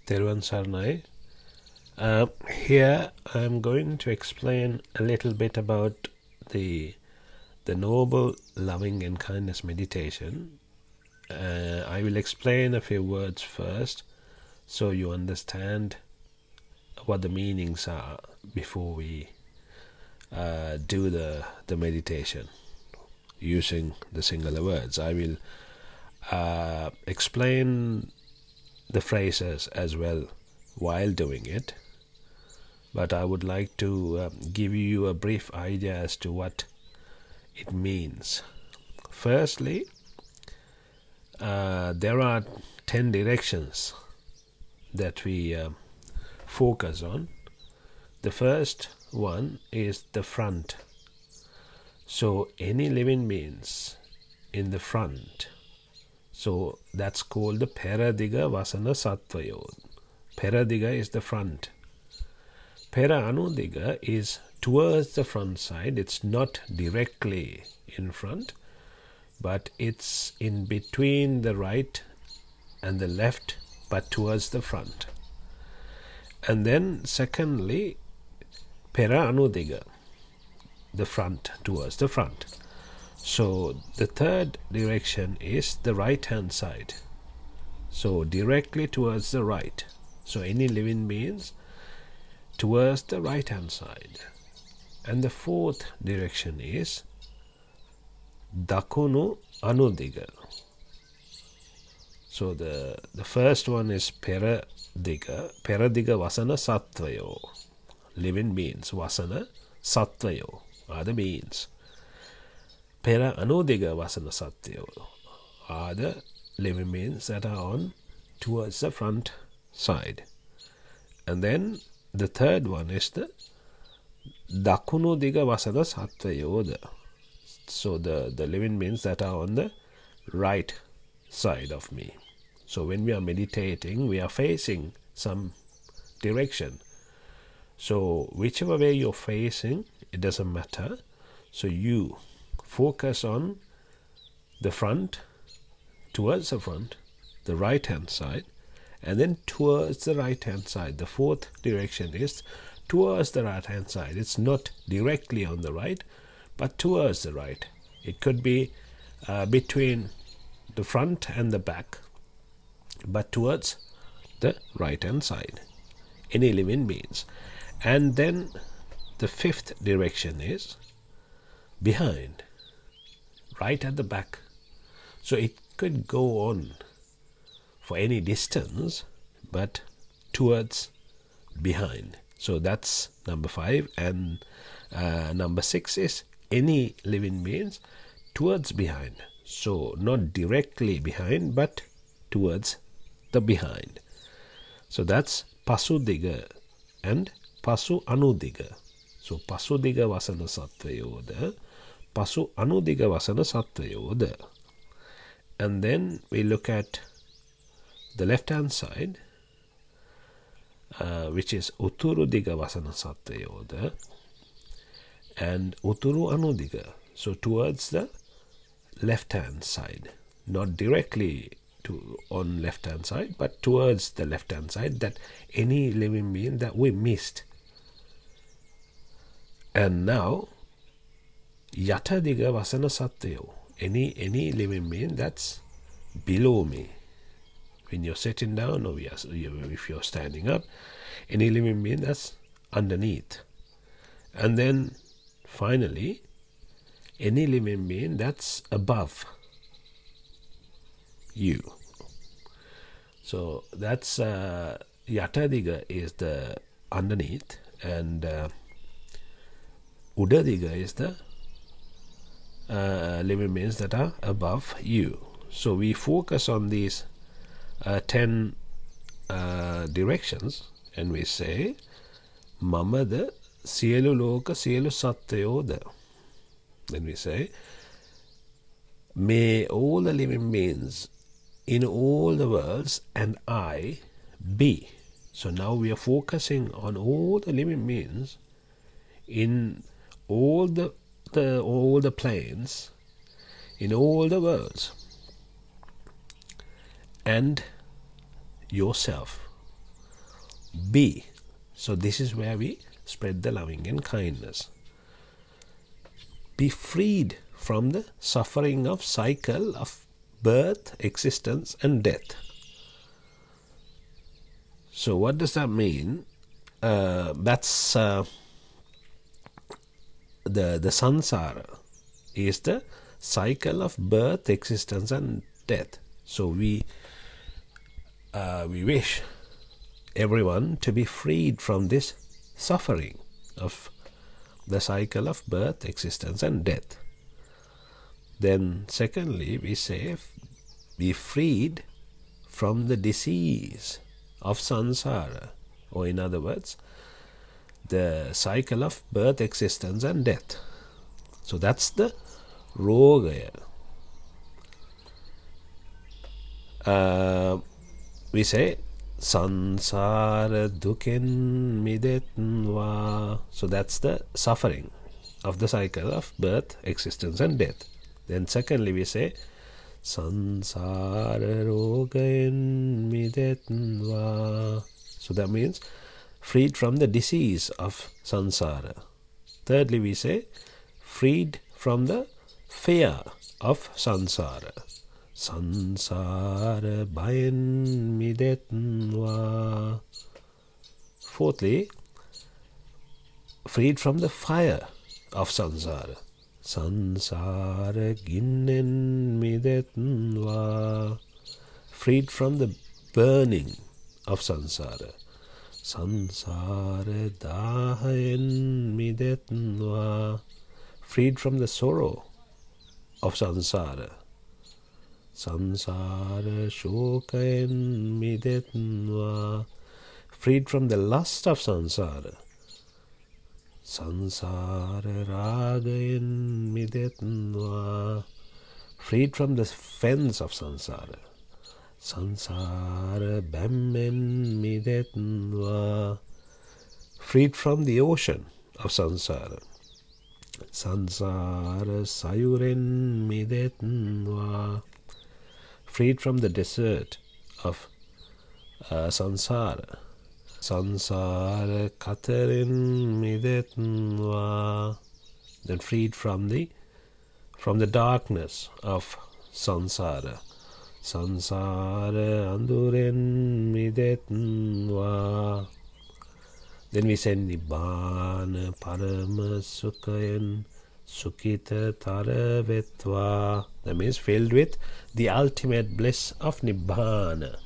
Teruvan Saranai. Here I am going to explain a little bit about the noble loving and kindness meditation. I will explain a few words first so you understand what the meanings are before we do the meditation using the singular words. I will explain the phrases as well while doing it, but I would like to give you a brief idea as to what it means. Firstly, there are 10 directions that we focus on. The first one is the front. So any living beings in the front, so that's called the paradiga vasana sathvayo. Paradiga is the front. Anudiga is towards the front side. It's not directly in front, but it's in between the right and the left, but towards the front. And then secondly, anudiga, the front, towards the front. So the third direction is the right hand side, so directly towards the right. So any living beings towards the right hand side. And the fourth direction is dakunu anudiga. So the first one is paradiga vasana sathvayo, living beings. Vasana sathvayo are the beings. Anudiga vasana sathvayo are the living beings that are on towards the front side. And then the third one is the dakunu diga vasana sathvayo, so the living beings that are on the right side of me. So when we are meditating, we are facing some direction. So whichever way you're facing, it doesn't matter. So you focus on the front, towards the front, the right hand side, and then towards the right hand side. The fourth direction is towards the right hand side. It's not directly on the right, but towards the right. It could be between the front and the back, but towards the right hand side. Any living beings. And then the fifth direction is behind, right at the back. So it could go on for any distance, but towards behind. So that's number 5. And number 6 is any living beings towards behind. So not directly behind, but towards the behind. So that's pasudiga and pasu anudiga. So pasudiga vasana sathvayoda, pasu anudiga vasana sathvayoda. And then we look at the left hand side, which is uturu diga vasana sathvayoda and uturu anudiga. So towards the left hand side, not directly on left hand side, but towards the left hand side, that any living being that we missed. And now yata diga vasana sathvayo, any living being that's below me. When you're sitting down, or if you're standing up, any living being that's underneath. And then finally, any living being that's above you. So that's yatadiga is the underneath, and udadiga is the living beings that are above you. So we focus on these 10 directions, and we say mamada siyalu loka siyalu sathvayoda. Then we say, may all the living beings in all the worlds and I be. So now we are focusing on all the living beings in all the planes, in all the worlds, and yourself. be. So this is where we spread the loving and kindness. Be freed from the suffering of cycle of birth, existence and death. So what does that mean? That's the Sansara is the cycle of birth, existence and death. So we wish everyone to be freed from this suffering of the cycle of birth, existence and death. Then secondly, we say be freed from the disease of Sansara, or in other words, the cycle of birth, existence and death. So that's the rogayen. We say Sansara dukken midethwa. So that's the suffering of the cycle of birth, existence and death. Then secondly we say Sansara rogayen midethwa. So that means freed from the disease of Sansara. Thirdly we say freed from the fear of Sansara. Sansara bayen midethwa. Fourthly, freed from the fire of Sansara. Sansara ginnen midethwa. Freed from the burning of Sansara. Sansara dahayen midethwa. Freed from the sorrow of Sansara. Sansara sukayen midethwa. Freed from the lust of Sansara. Sansara rogayen midethwa. Freed from the fence of Sansara. Sansara bayen midethwa. Freed from the ocean of Sansara. Sansara sayuren midethwa. Freed from the desert of Sansara. Sansara katharen midethwa. Then freed from the darkness of Sansara. Sansara aduren midethwa. Then we say Nibbhana, parama, sukayen, sukitha, thara, wethwa. That means filled with the ultimate bliss of Nibbhana.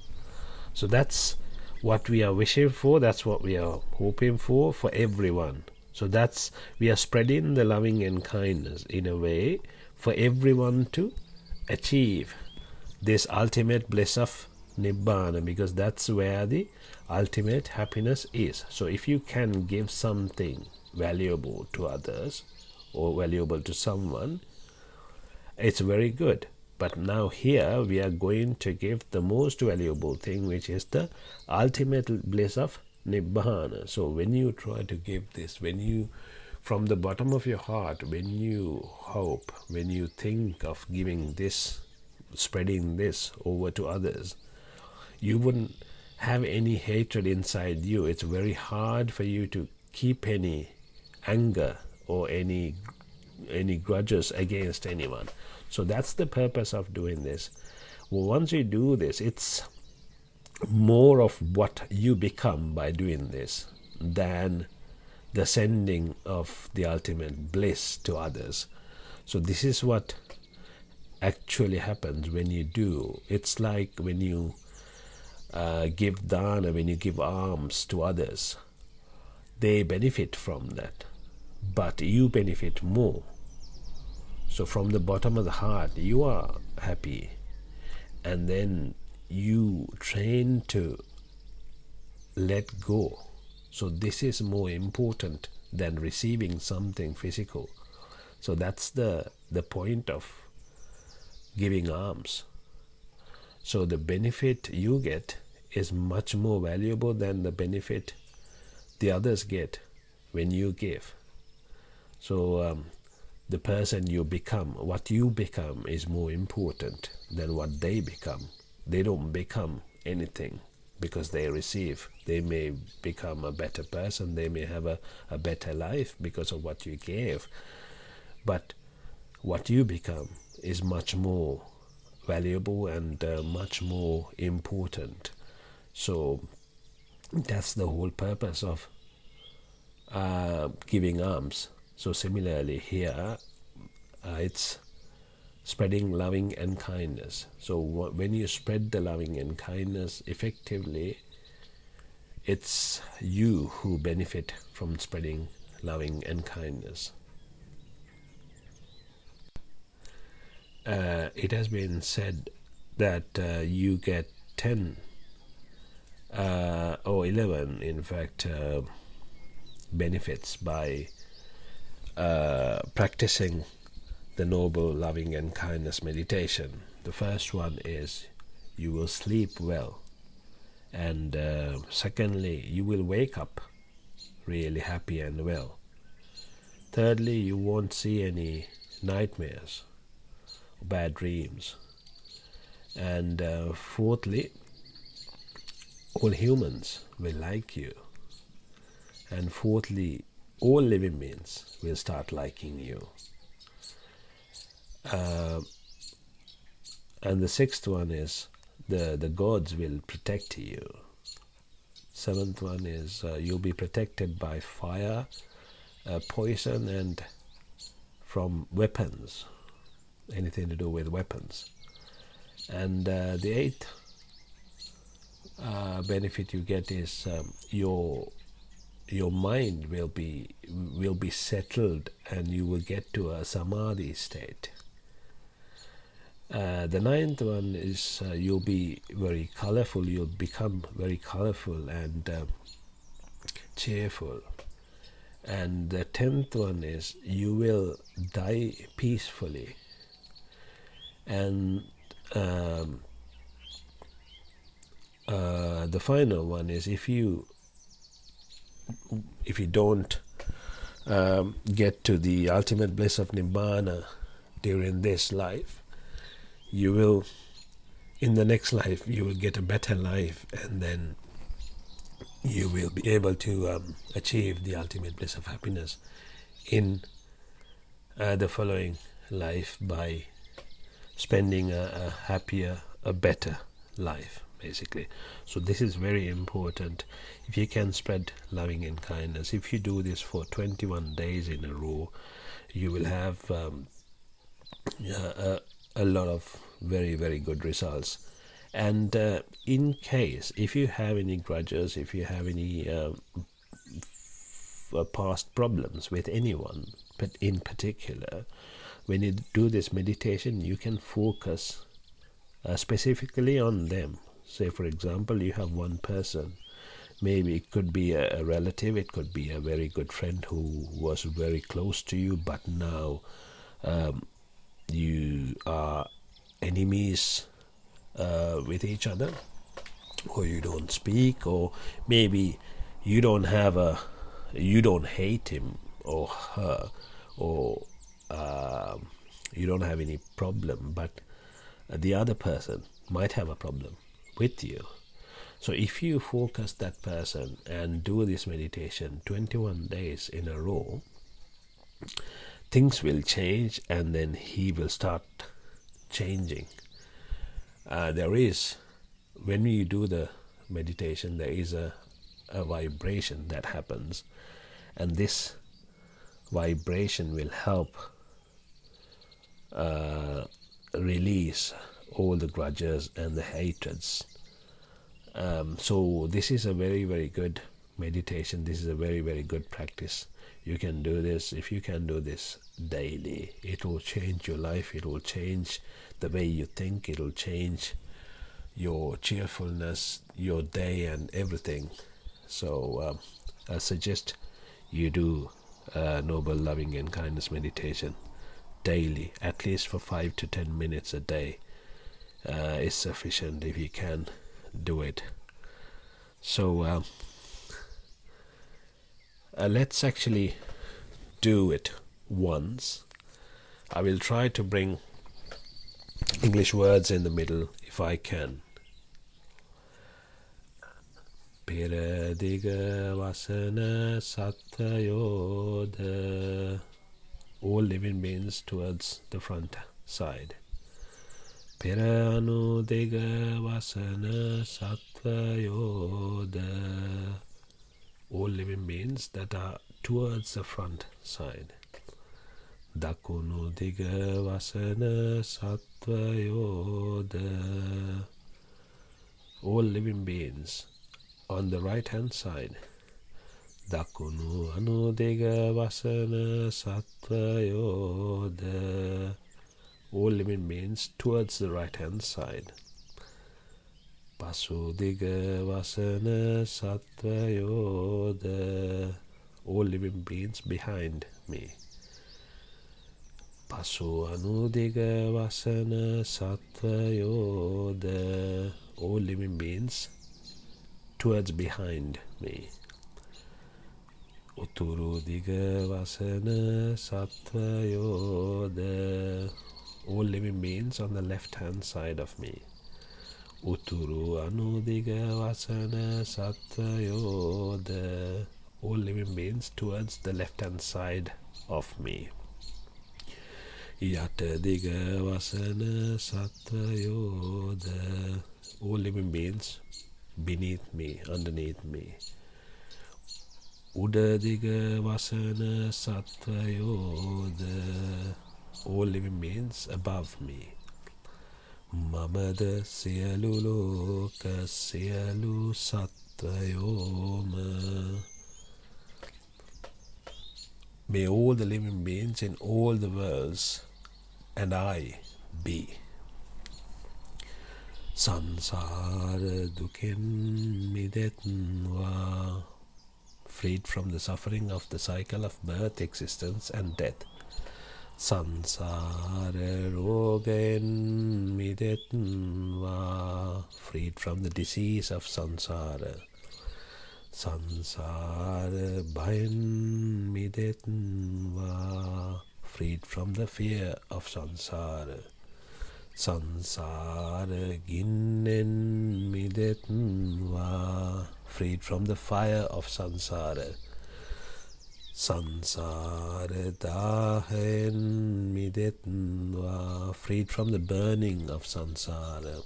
So that's what we are wishing for, that's what we are hoping for everyone. So that's, we are spreading the loving and kindness in a way for everyone to achieve this ultimate bliss of Nibbhana, because that's where the ultimate happiness is. So if you can give something valuable to others or valuable to someone, it's very good. But now here we are going to give the most valuable thing, which is the ultimate bliss of Nibbhana. So when you try to give this, when you, from the bottom of your heart, when you hope, when you think of giving this, spreading this over to others, you wouldn't have any hatred inside you. It's very hard for you to keep any anger or any grudges against anyone. So that's the purpose of doing this. Well, once you do this, it's more of what you become by doing this than the sending of the ultimate bliss to others. So this is what actually happens when you do. It's like when you give dana, when you give alms to others, they benefit from that, but you benefit more. So from the bottom of the heart you are happy, and then you train to let go. So this is more important than receiving something physical. So that's the point of giving alms. So the benefit you get is much more valuable than the benefit the others get when you give. So the person you become, what you become, is more important than what they become. They don't become anything. because they receive. They may become a better person, they may have a better life because of what you gave. But what you become is much more valuable and much more important. So that's the whole purpose of giving alms. So similarly here, it's spreading loving and kindness. So when you spread the loving and kindness effectively, it's you who benefit from spreading loving and kindness. It has been said that you get 10 or 11, in fact, benefits by practicing the noble loving and kindness meditation. The first one is you will sleep well, and secondly, you will wake up really happy and well. Thirdly, you won't see any nightmares, bad dreams, and fourthly, all humans will like you, and fourthly, all living beings will start liking you. And the sixth one is the gods will protect you. Seventh one is you'll be protected by fire, poison, and from weapons, anything to do with weapons. And the eighth benefit you get is your mind will be settled, and you will get to a samadhi state. The ninth one is you'll be very colorful. You'll become very colorful and cheerful. And the 10th one is you will die peacefully. And the final one is if you don't get to the ultimate bliss of Nibbhana during this life, you will, in the next life, you will get a better life, and then you will be able to achieve the ultimate bliss of happiness in the following life by spending a happier, a better life, basically. So this is very important. If you can spread loving and kindness, if you do this for 21 days in a row, you will have a lot of very, very good results. And in case, if you have any grudges, if you have any past problems with anyone, but in particular, when you do this meditation, you can focus specifically on them. Say, for example, you have one person, maybe it could be a relative, it could be a very good friend who was very close to you, but now you are enemies with each other, or you don't speak, or maybe you don't hate him or her, or you don't have any problem, but the other person might have a problem with you. So if you focus that person and do this meditation 21 days in a row, things will change, and then he will start changing. When you do the meditation, there is a vibration that happens, and this vibration will help release all the grudges and the hatreds. So this is a very, very good meditation. This is a very, very good practice. You can do this. If you can do this daily, it will change your life. It will change the way you think. It will change your cheerfulness, your day, and everything. So I suggest you do noble loving and kindness meditation daily, at least for 5 to 10 minutes a day is sufficient if you can do it. So let's actually do it once. I will try to bring English words in the middle if I can. Pera diga vasana sathvayo, all living beings towards the front side. Pera anu diga vasana sathvayo, all living beings that are towards the front side. Dakunu diga vasana sathvayo, all living beings on the right hand side. Dakunu anudega vasana sathvayo, all living beings towards the right hand side. Pasudiga vasana sathvayo, all living beings behind me. Pasu anudiga vasana sathvayo, all living beings towards behind me. Uturu diga vasana sathvayo, all living beings on the left hand side of me. Uturu anudiga vasana sathvayo, all living beings towards the left hand side of me. Yata diga vasana sathvayo, all living beings beneath me, underneath me. Uda diga vasana sathvayo, all living beings above me. Mamada siyalu loka siyalu sathvayo. May all the living beings in all the worlds and I be. Sansara dukken midethwa, freed from the suffering of the cycle of birth, existence and death. Sansara rogayen midethwa, freed from the disease of sansara. Sansara bayen midethwa, freed from the fear of sansara. Sansara ginnen midethwa, freed from the fire of sansara. Sansara dahayen midethwa, freed from the burning of sansara.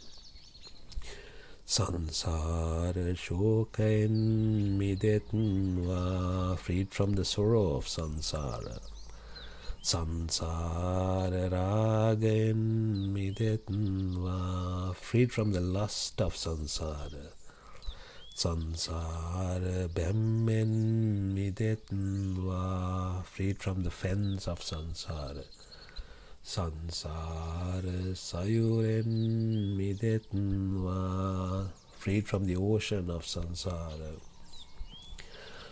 Sansara sukayen midethwa, freed from the sorrow of sansara. Sansara rogayen midethwa, freed from the lust of sansara. Sansara bayen midethwa, freed from the fence of sansara. Sansara aduren midethwa, freed from the ocean of sansara.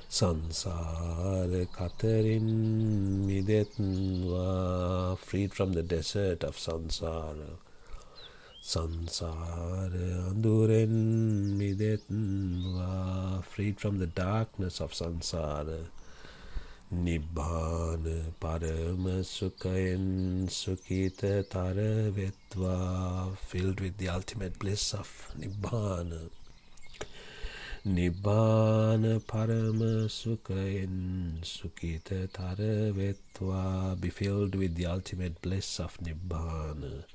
Sansara katharin midethwa, freed from the desert of sansara. Sansara aduren midethwa, freed from the darkness of sansara. Nibbhana parama sukayen sukitha thara wethwa, filled with the ultimate bliss of Nibbhana. Nibbhana parama sukayen sukitha thara wethwa, be filled with the ultimate bliss of Nibbhana.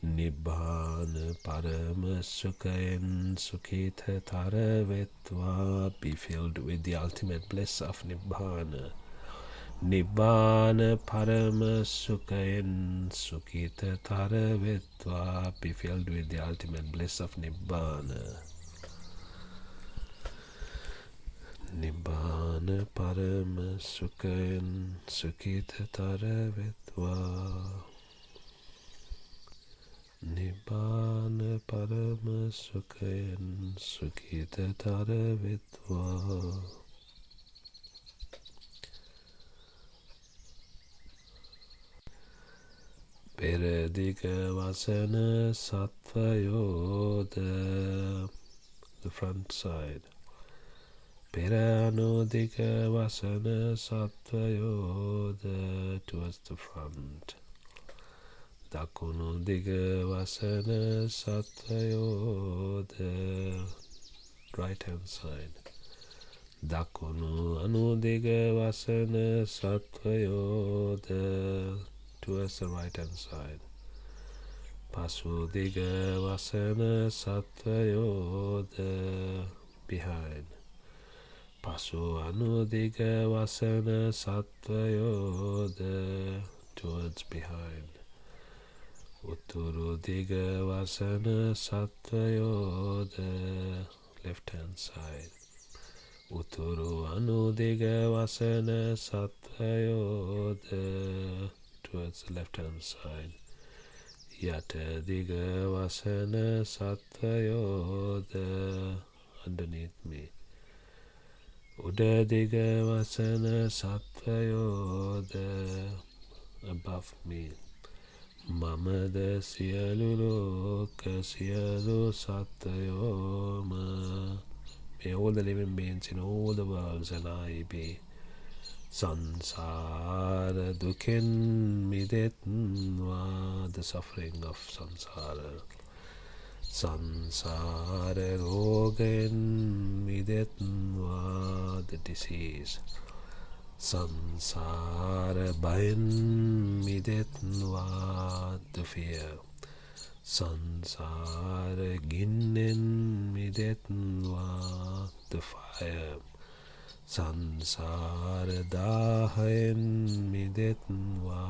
Nibbhana parama sukayen sukitha thara wethwa, be filled with the ultimate bliss of Nibbhana. Nibbhana parama sukayen sukitha thara wethwa, be filled with the ultimate bliss of Nibbhana. Nibbhana parama sukayen sukitha thara wethwa. Nibbhana parama sukayen sukitha thara wethwa. Pera diga vasana sathvayo, the front side. Pera anu diga vasana sathvayo, towards the front. Dakunu diga vasana sathvayo, right hand side. Dakunu anudiga vasana sathvayo, towards the right hand side. Pasudiga vasana sathvayo, behind. Pasu anudiga vasana sathvayo, towards behind. Utturu diga vasana sathvayo, left hand side. Utturu anudiga vasana sathvayo, towards the left hand side. Yata diga vasana sathvayo, underneath me. Uda diga vasana sathvayo, above me. Mamada siyalu loka siyalu sathvayo ma. May all the living beings in all the worlds and I be Sansara dukken midethwa, the suffering of Sansara. Sansara rogayen midethwa, the disease. Sansara bayen midethwa, the fear. Sansara ginnen midethwa, the fire. Sansara dahayen midethwa,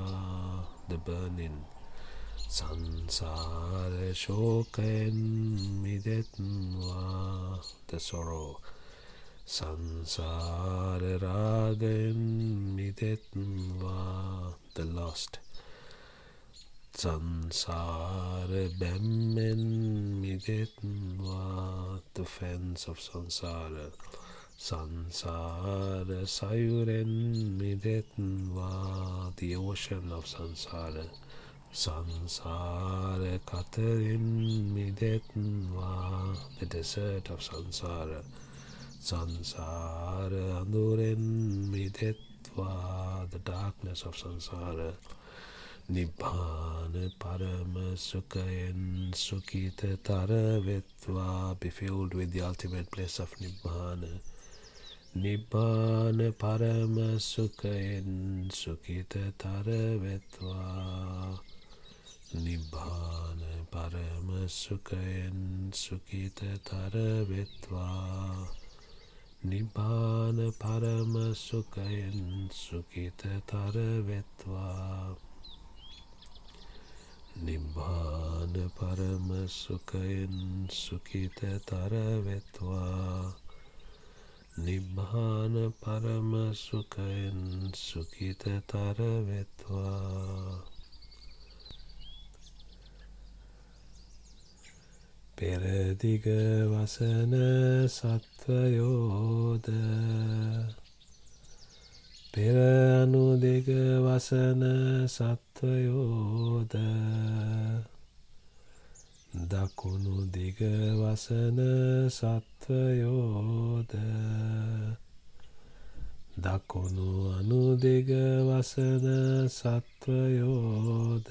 the burning. Sansara sukayen midethwa, the sorrow. Sansara ragayen midethwa, the lust. Sansara bayen midethwa, the fence of Sansara. Sansara sayuren midethwa, the ocean of Sansara. Sansara katarin midethwa, the desert of Sansara. Sansara aduren midethwa, the darkness of Sansara. Nibbhana parama sukayen sukitha thara wethwa, be filled with the ultimate bliss of Nibbhana. Nibbhana parama sukayen sukitha thara wethwa. Nibbhana parama sukayen sukitha thara wethwa. Nibbhana parama sukayen sukitha thara wethwa. Nibbhana parama sukayen sukitha thara wethwa. Nibbhana parama sukayen sukitha thara wethwa. Peradiga vasana sathvayo, pera anudiga vasana sathvayo, dakunu diga vasana sathvayo, dakunu anudiga vasana sathvayo,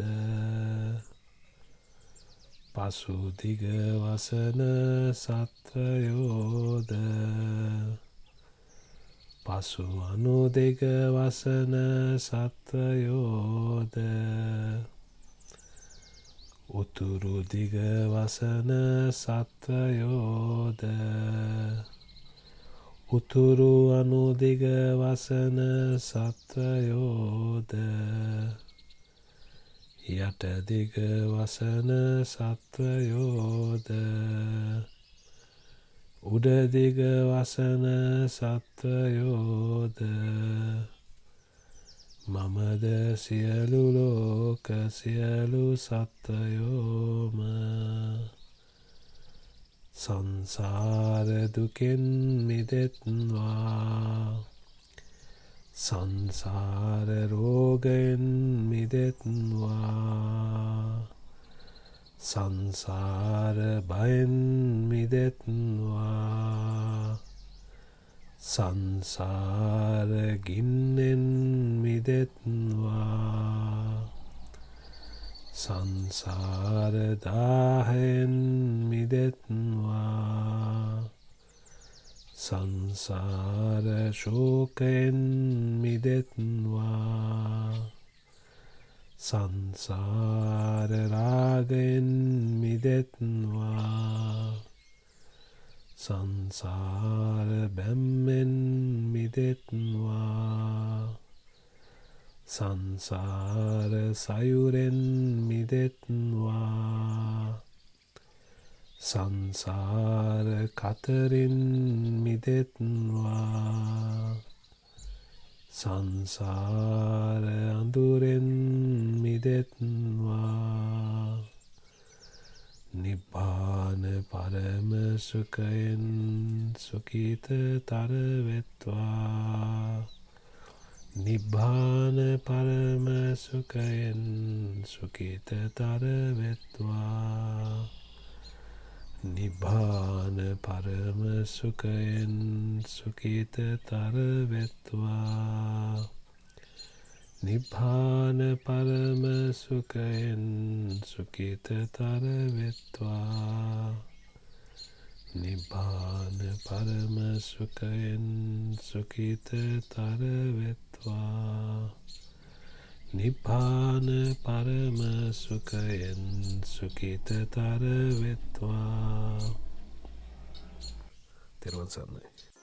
pasu diga vasana sathvayo, pasu anudiga vasana sathvayo, utturu diga vasana sathvayo, utturu anudiga vasana sathvayo, yata diga vasana sathvayo, uda diga vasana sathvayo, mamada siyalu loka siyalu sathvayo ma. Sansara dukken midethwa, sansara rogayen midethwa, sansara bayen midethwa, sansara ginnen midethwa, sansara dahayen midethwa, Sansara shokayen midethwa Sansara rogayen midethwa Sansara bayen midethwa Sansara aduren midethwa Sansara katharin midethwa Sansara aduren midethwa Nibbhana parama sukayen sukitha thara wethwa Nibbhana parama sukayen sukitha thara wethwa Nibbhana parama sukayen sukitha thara wethwa Nibbhana parama sukayen sukitha thara wethwa Nibbhana parama sukayen sukitha thara wethwa Nibbhana parama sukayen sukitha thara wethwa. තෙරුවන් සරණයි.